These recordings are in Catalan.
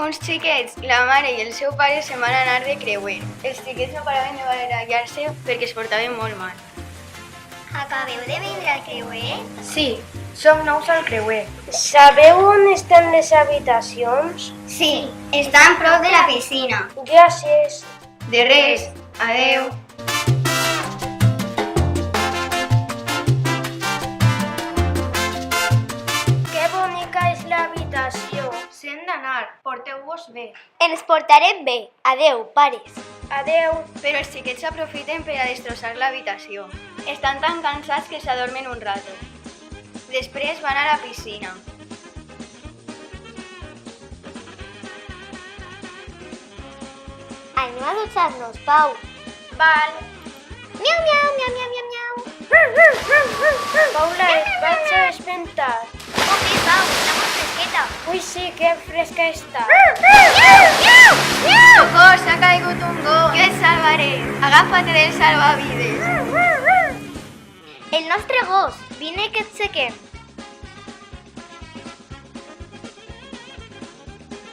Uns xiquets, la mare i el seu pare se'n van anar de creuer. Els xiquets no paraven de barallar-se perquè es portaven molt mal. Acabeu de vindre al creuer? Sí, som nous al creuer. Sabeu on estan les habitacions? Sí, estan prop de la piscina. Gràcies. De res, adeu. Que bonica és l'habitació. Si hem d'anar, porteu-vos bé. Ens portarem bé. Adeu, pares. Adeu. Però els xiquets s'aprofiten per a destrossar l'habitació. Estan tan cansats que s'adormen un rato. Després van a la piscina. Anem a dutxar-nos, Pau. Val. Miau, miau, miau, miau, miau, miau. Paula, et vaig a espentar. Oh, bé, Pau, està molt fresqueta. Ui, sí, que fresca està. Miau, miau, miau. Socors, s'ha caigut un gos. Jo et salvaré. Agafa't del salvavides. El nostre gos. Vine que et sequem.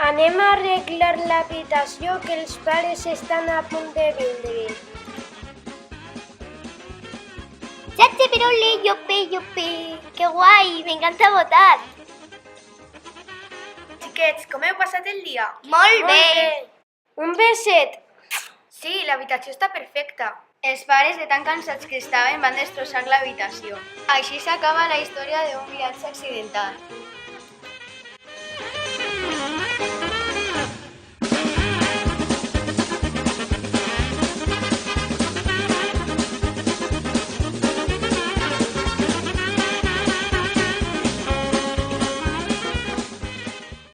Anem a arreglar l'habitació que els pares estan a punt de vindre. Chache piruli, yupi, yupi. Que guai, m'encanta votar. Xiquets, com heu passat el dia? Molt bé. Un beset. Sí, l'habitació està perfecta. Els pares, de tan cansats que estaven, van destrossar l'habitació. Així s'acaba la història d'un viatge accidental.